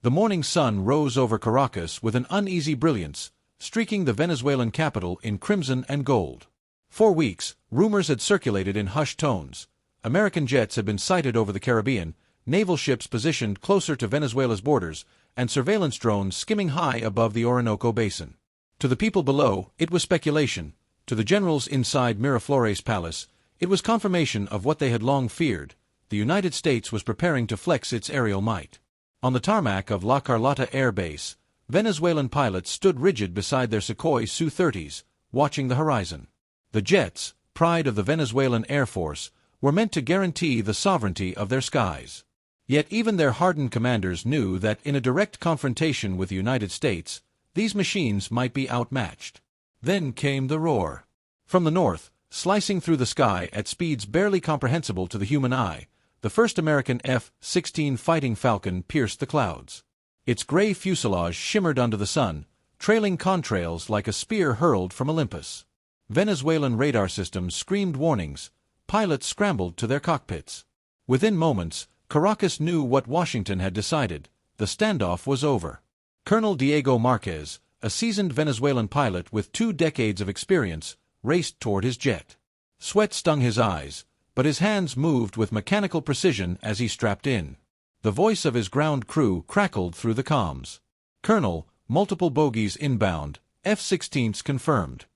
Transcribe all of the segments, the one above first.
The morning sun rose over Caracas with an uneasy brilliance, streaking the Venezuelan capital in crimson and gold. For weeks, rumors had circulated in hushed tones. American jets had been sighted over the Caribbean, naval ships positioned closer to Venezuela's borders, and surveillance drones skimming high above the Orinoco Basin. To the people below, it was speculation. To the generals inside Miraflores Palace, it was confirmation of what they had long feared. The United States was preparing to flex its aerial might. On the tarmac of La Carlota Air Base, Venezuelan pilots stood rigid beside their Sukhoi Su-30s, watching the horizon. The jets, pride of the Venezuelan Air Force, were meant to guarantee the sovereignty of their skies. Yet even their hardened commanders knew that in a direct confrontation with the United States, these machines might be outmatched. Then came the roar. From the north, slicing through the sky at speeds barely comprehensible to the human eye, the first American F-16 Fighting Falcon pierced the clouds. Its gray fuselage shimmered under the sun, trailing contrails like a spear hurled from Olympus. Venezuelan radar systems screamed warnings. Pilots scrambled to their cockpits. Within moments, Caracas knew what Washington had decided. The standoff was over. Colonel Diego Márquez, a seasoned Venezuelan pilot with 2 decades of experience, raced toward his jet. Sweat stung his eyes, but his hands moved with mechanical precision as he strapped in. The voice of his ground crew crackled through the comms. "Colonel, multiple bogies inbound, F-16s confirmed."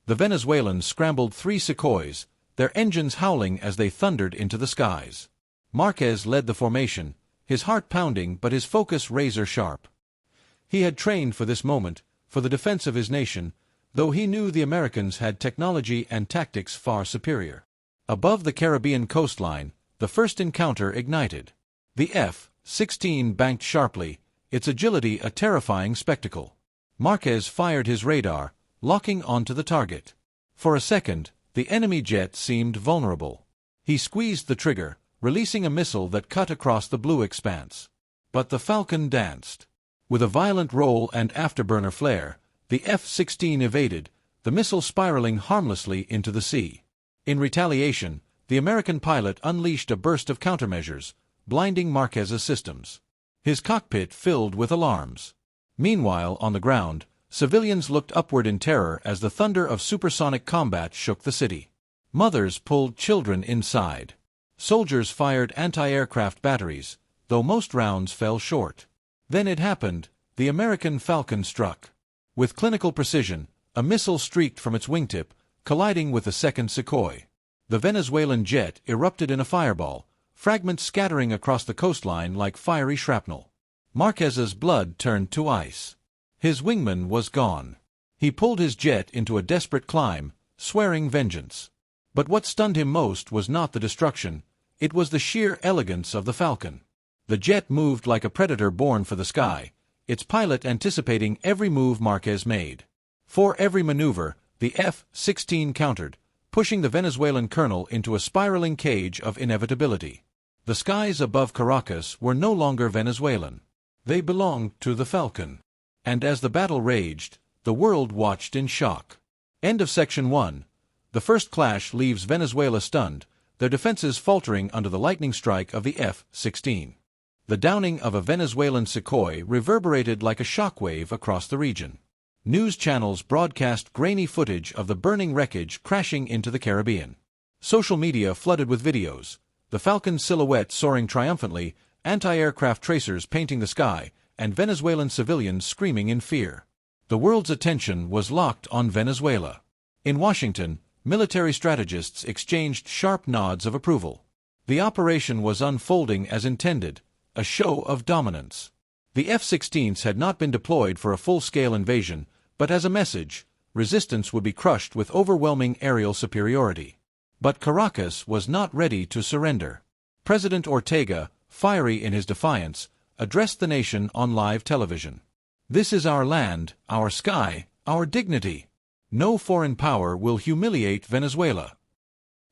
The Venezuelans scrambled 3 Sukhois, their engines howling as they thundered into the skies. Márquez led the formation, his heart pounding but his focus razor-sharp. He had trained for this moment, for the defense of his nation, though he knew the Americans had technology and tactics far superior. Above the Caribbean coastline, the first encounter ignited. The F-16 banked sharply, its agility a terrifying spectacle. Márquez fired his radar, locking onto the target. For a second, the enemy jet seemed vulnerable. He squeezed the trigger, releasing a missile that cut across the blue expanse. But the Falcon danced. With a violent roll and afterburner flare, the F-16 evaded, the missile spiraling harmlessly into the sea. In retaliation, the American pilot unleashed a burst of countermeasures, blinding Márquez's systems. His cockpit filled with alarms. Meanwhile, on the ground, civilians looked upward in terror as the thunder of supersonic combat shook the city. Mothers pulled children inside. Soldiers fired anti-aircraft batteries, though most rounds fell short. Then it happened. The American Falcon struck. With clinical precision, a missile streaked from its wingtip, colliding with the second Sukhoi. The Venezuelan jet erupted in a fireball, fragments scattering across the coastline like fiery shrapnel. Márquez's blood turned to ice. His wingman was gone. He pulled his jet into a desperate climb, swearing vengeance. But what stunned him most was not the destruction, it was the sheer elegance of the Falcon. The jet moved like a predator born for the sky, its pilot anticipating every move Márquez made. For every maneuver, the F-16 countered, pushing the Venezuelan colonel into a spiraling cage of inevitability. The skies above Caracas were no longer Venezuelan. They belonged to the Falcon. And as the battle raged, the world watched in shock. End of Section 1. The first clash leaves Venezuela stunned, their defenses faltering under the lightning strike of the F-16. The downing of a Venezuelan Sukhoi reverberated like a shockwave across the region. News channels broadcast grainy footage of the burning wreckage crashing into the Caribbean. Social media flooded with videos, the Falcon's silhouette soaring triumphantly, anti-aircraft tracers painting the sky, and Venezuelan civilians screaming in fear. The world's attention was locked on Venezuela. In Washington, military strategists exchanged sharp nods of approval. The operation was unfolding as intended, a show of dominance. The F-16s had not been deployed for a full-scale invasion, but as a message, resistance would be crushed with overwhelming aerial superiority. But Caracas was not ready to surrender. President Ortega, fiery in his defiance, addressed the nation on live television. "This is our land, our sky, our dignity. No foreign power will humiliate Venezuela."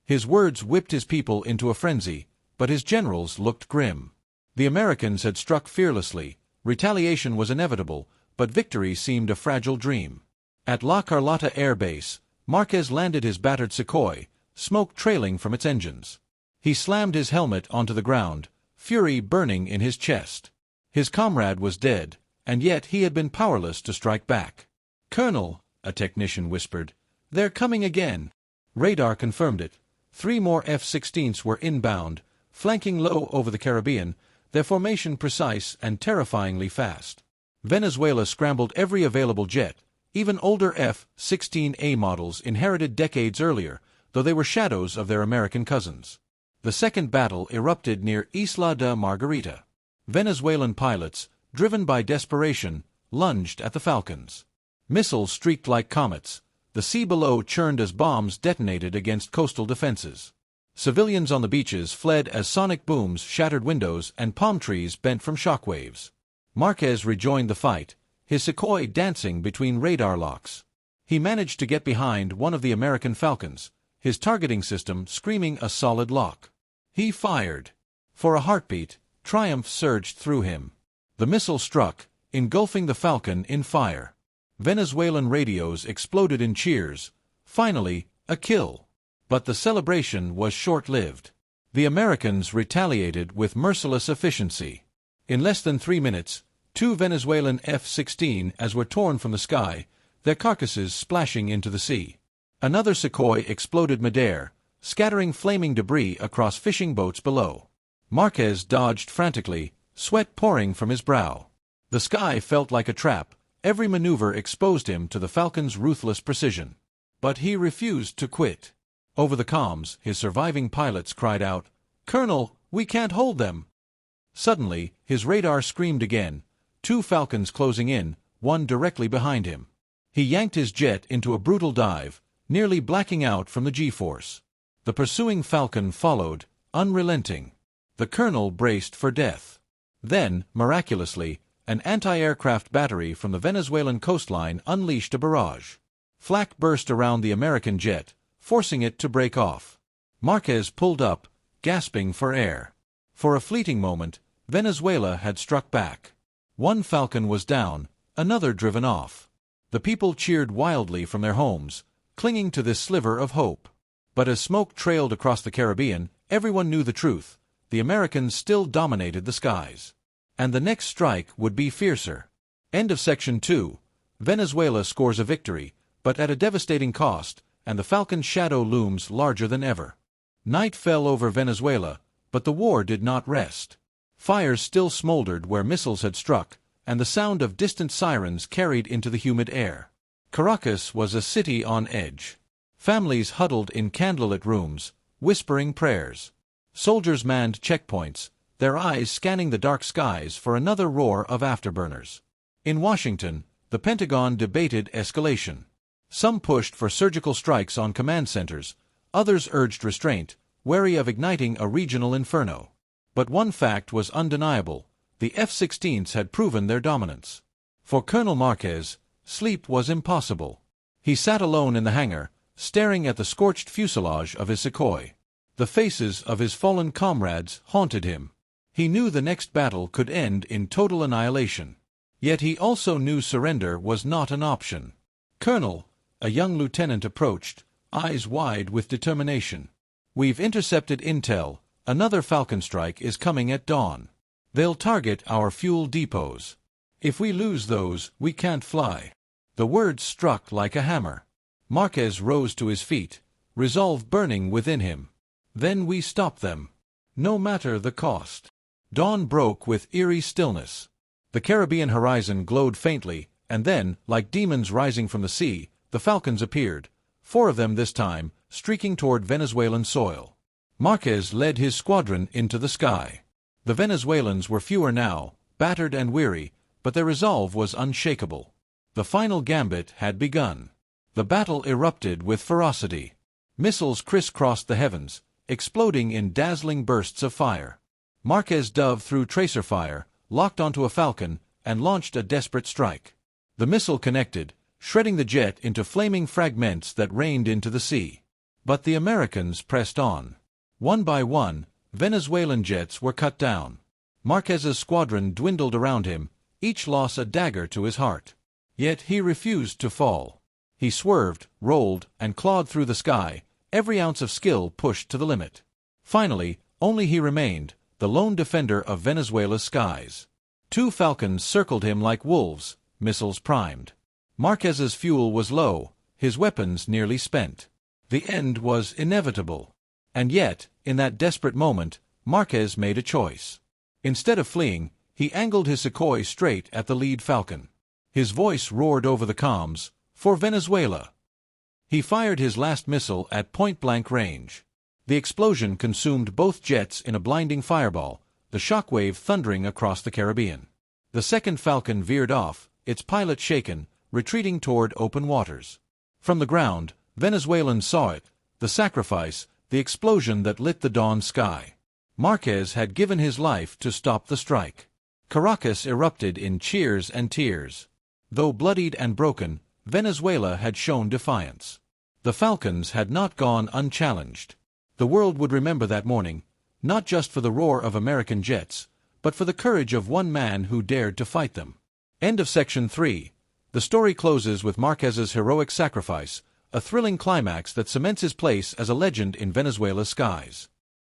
His words whipped his people into a frenzy, but his generals looked grim. The Americans had struck fearlessly, retaliation was inevitable, but victory seemed a fragile dream. At La Carlota Air Base, Márquez landed his battered Sukhoi, smoke trailing from its engines. He slammed his helmet onto the ground, fury burning in his chest. His comrade was dead, and yet he had been powerless to strike back. "Colonel," a technician whispered, "they're coming again." Radar confirmed it. 3 more F-16s were inbound, flanking low over the Caribbean, their formation precise and terrifyingly fast. Venezuela scrambled every available jet, even older F-16A models inherited decades earlier, though they were shadows of their American cousins. The second battle erupted near Isla de Margarita. Venezuelan pilots, driven by desperation, lunged at the Falcons. Missiles streaked like comets. The sea below churned as bombs detonated against coastal defenses. Civilians on the beaches fled as sonic booms shattered windows and palm trees bent from shockwaves. Márquez rejoined the fight, his Sukhoi dancing between radar locks. He managed to get behind one of the American Falcons, his targeting system screaming a solid lock. He fired. For a heartbeat, triumph surged through him. The missile struck, engulfing the Falcon in fire. Venezuelan radios exploded in cheers. Finally, a kill. But the celebration was short-lived. The Americans retaliated with merciless efficiency. In less than 3 minutes, 2 Venezuelan F-16s were torn from the sky, their carcasses splashing into the sea. Another Sukhoi exploded midair, scattering flaming debris across fishing boats below. Márquez dodged frantically, sweat pouring from his brow. The sky felt like a trap. Every maneuver exposed him to the Falcon's ruthless precision. But he refused to quit. Over the comms, his surviving pilots cried out, "Colonel, we can't hold them!" Suddenly, his radar screamed again, 2 Falcons closing in, one directly behind him. He yanked his jet into a brutal dive, nearly blacking out from the G-force. The pursuing Falcon followed, unrelenting. The colonel braced for death. Then, miraculously, an anti-aircraft battery from the Venezuelan coastline unleashed a barrage. Flak burst around the American jet, forcing it to break off. Márquez pulled up, gasping for air. For a fleeting moment, Venezuela had struck back. 1 Falcon was down, another driven off. The people cheered wildly from their homes, clinging to this sliver of hope. But as smoke trailed across the Caribbean, everyone knew the truth. The Americans still dominated the skies. And the next strike would be fiercer. End of Section 2. Venezuela scores a victory, but at a devastating cost, and the Falcon's shadow looms larger than ever. Night fell over Venezuela, but the war did not rest. Fires still smoldered where missiles had struck, and the sound of distant sirens carried into the humid air. Caracas was a city on edge. Families huddled in candlelit rooms, whispering prayers. Soldiers manned checkpoints, their eyes scanning the dark skies for another roar of afterburners. In Washington, the Pentagon debated escalation. Some pushed for surgical strikes on command centers, others urged restraint, wary of igniting a regional inferno. But one fact was undeniable: the F-16s had proven their dominance. For Colonel Márquez, sleep was impossible. He sat alone in the hangar, staring at the scorched fuselage of his Sukhoi. The faces of his fallen comrades haunted him. He knew the next battle could end in total annihilation. Yet he also knew surrender was not an option. "Colonel," a young lieutenant approached, eyes wide with determination. "We've intercepted intel. Another Falcon strike is coming at dawn. They'll target our fuel depots. If we lose those, we can't fly." The words struck like a hammer. Márquez rose to his feet, resolve burning within him. "Then we stop them, no matter the cost." Dawn broke with eerie stillness. The Caribbean horizon glowed faintly, and then, like demons rising from the sea, the Falcons appeared, 4 of them this time, streaking toward Venezuelan soil. Márquez led his squadron into the sky. The Venezuelans were fewer now, battered and weary, but their resolve was unshakable. The final gambit had begun. The battle erupted with ferocity. Missiles crisscrossed the heavens, exploding in dazzling bursts of fire. Márquez dove through tracer fire, locked onto a Falcon, and launched a desperate strike. The missile connected, shredding the jet into flaming fragments that rained into the sea. But the Americans pressed on. One by one, Venezuelan jets were cut down. Márquez's squadron dwindled around him, each loss a dagger to his heart. Yet he refused to fall. He swerved, rolled, and clawed through the sky, every ounce of skill pushed to the limit. Finally, only he remained, the lone defender of Venezuela's skies. Two Falcons circled him like wolves, missiles primed. Márquez's fuel was low, his weapons nearly spent. The end was inevitable. And yet, in that desperate moment, Márquez made a choice. Instead of fleeing, he angled his Sukhoi straight at the lead Falcon. His voice roared over the comms, "For Venezuela!" He fired his last missile at point-blank range. The explosion consumed both jets in a blinding fireball, the shockwave thundering across the Caribbean. The second Falcon veered off, its pilot shaken, retreating toward open waters. From the ground, Venezuelans saw it, the sacrifice, the explosion that lit the dawn sky. Márquez had given his life to stop the strike. Caracas erupted in cheers and tears. Though bloodied and broken, Venezuela had shown defiance. The Falcons had not gone unchallenged. The world would remember that morning, not just for the roar of American jets, but for the courage of one man who dared to fight them. End of Section 3. The story closes with Márquez's heroic sacrifice, a thrilling climax that cements his place as a legend in Venezuela's skies.